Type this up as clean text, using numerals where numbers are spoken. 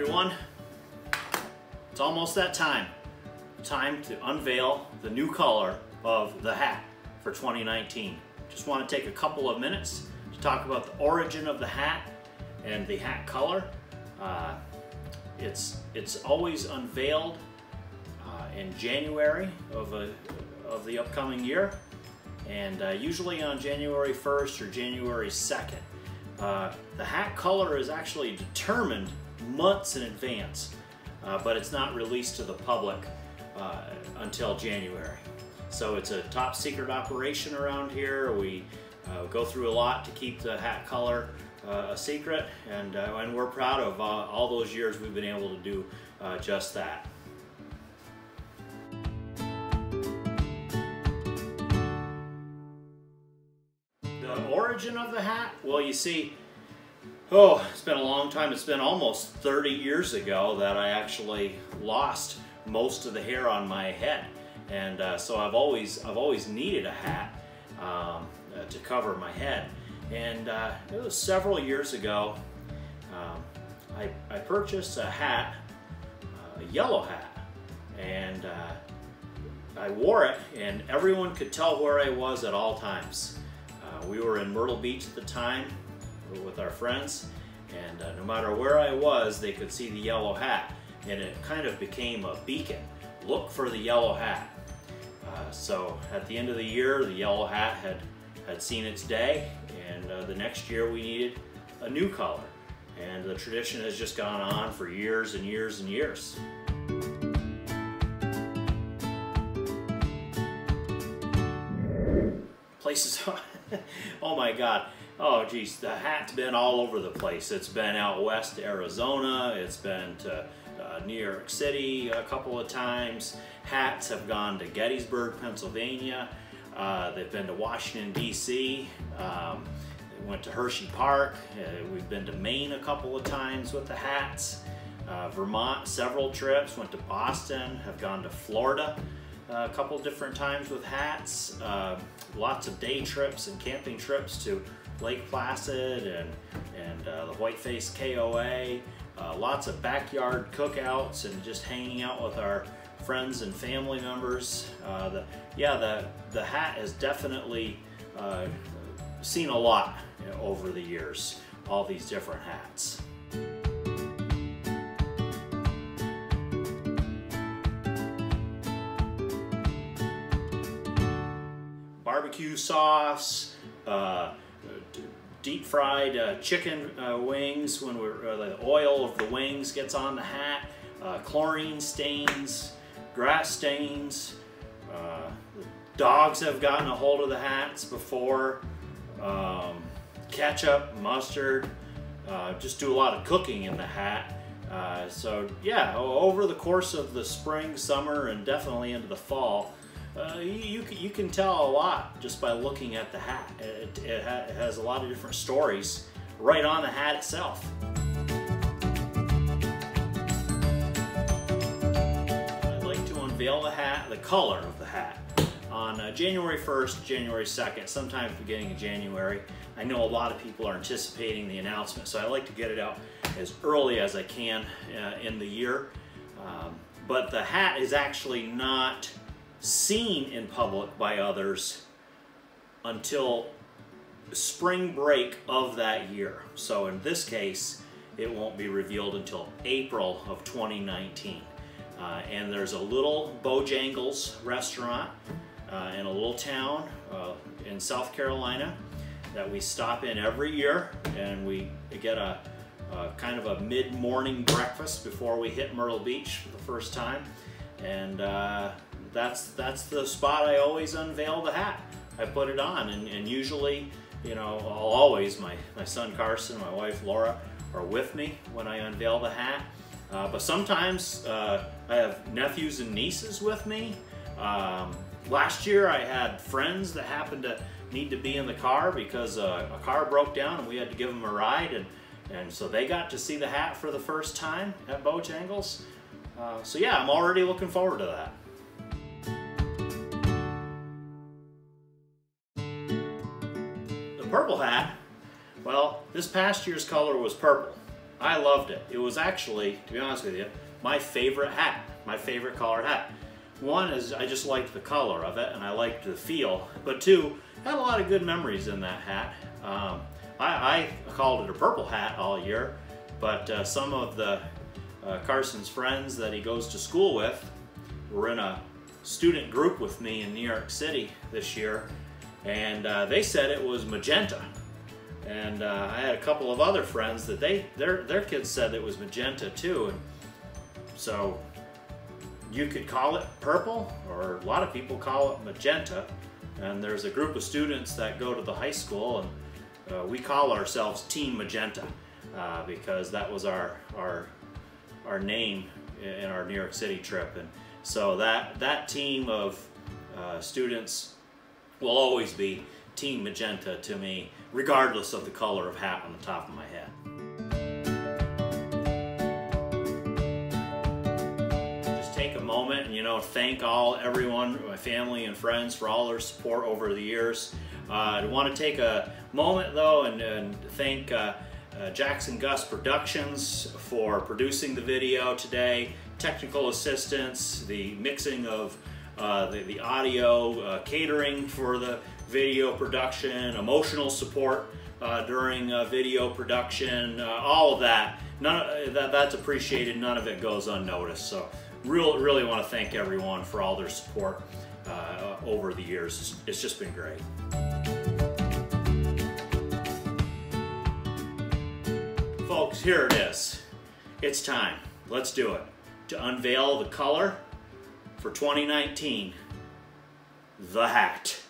everyone. It's almost that time. Time to unveil the new color of the hat for 2019. Just want to take a couple of minutes to talk about the origin of the hat and the hat color. It's always unveiled in January of the upcoming year, and usually on January 1st or January 2nd. The hat color is actually determined months in advance, but it's not released to the public until January. So it's a top secret operation around here. We go through a lot to keep the hat color a secret, and we're proud of all those years we've been able to do just that. The origin of the hat? Well, you see, it's been a long time. It's been almost 30 years ago that I actually lost most of the hair on my head, and so I've always needed a hat to cover my head. And it was several years ago. I purchased a hat, a yellow hat, and I wore it, and everyone could tell where I was at all times. We were in Myrtle Beach at the time with our friends, and no matter where I was, they could see the yellow hat, and it kind of became a beacon. Look for the yellow hat. So at the end of the year, the yellow hat had seen its day, and the next year we needed a new color, and the tradition has just gone on for years and years and years. Places, oh my God, oh geez, the hat's been all over the place. It's been out west to Arizona, it's been to New York City a couple of times. Hats have gone to Gettysburg, Pennsylvania. They've been to Washington, D.C. They went to Hershey Park. We've been to Maine a couple of times with the hats. Vermont, several trips. Went to Boston. Have gone to Florida a couple different times with hats. Lots of day trips and camping trips to Lake Placid and the Whiteface KOA. Lots of backyard cookouts and just hanging out with our friends and family members. The hat has definitely seen a lot over the years, all these different hats. Barbecue sauce, deep fried chicken wings when the oil of the wings gets on the hat, chlorine stains, grass stains. Dogs have gotten a hold of the hats before. Ketchup, mustard, just do a lot of cooking in the hat. So yeah, over the course of the spring, summer, and definitely into the fall, you can tell a lot just by looking at the hat. It has a lot of different stories right on the hat itself. I'd like to unveil the hat, the color of the hat, on January 1st, January 2nd, sometime beginning of January. I know a lot of people are anticipating the announcement, so I like to get it out as early as I can in the year. But the hat is actually not seen in public by others until spring break of that year. So in this case, it won't be revealed until April of 2019. And there's a little Bojangles restaurant in a little town in South Carolina that we stop in every year, and we get a kind of a mid-morning breakfast before we hit Myrtle Beach for the first time. And that's the spot I always unveil the hat. I put it on, and usually, you know, my son Carson, my wife Laura are with me when I unveil the hat. But sometimes I have nephews and nieces with me. Last year I had friends that happened to need to be in the car because a car broke down and we had to give them a ride, and so they got to see the hat for the first time at Bojangles. So yeah, I'm already looking forward to that. The purple hat, well, this past year's color was purple. I loved it. It was actually, to be honest with you, my favorite hat, my favorite color hat. One is I just liked the color of it and I liked the feel, but two, I had a lot of good memories in that hat. I called it a purple hat all year, but some of the Carson's friends that he goes to school with were in a student group with me in New York City this year, and they said it was magenta. And I had a couple of other friends that their kids said it was magenta too. And so you could call it purple, or a lot of people call it magenta. And there's a group of students that go to the high school, and we call ourselves Team Magenta because that was our name in our New York City trip. And so that team of students will always be Team Magenta to me, regardless of the color of hat on the top of my head. Just take a moment and thank everyone, my family and friends, for all their support over the years. I want to take a moment though and thank Jackson Gus Productions for producing the video today, technical assistance, the mixing of the audio, catering for the video production, emotional support during video production, all of that. That's appreciated. None of it goes unnoticed. So really want to thank everyone for all their support over the years. It's just been great. Folks, here it is. It's time. Let's do it. To unveil the color for 2019, the hat.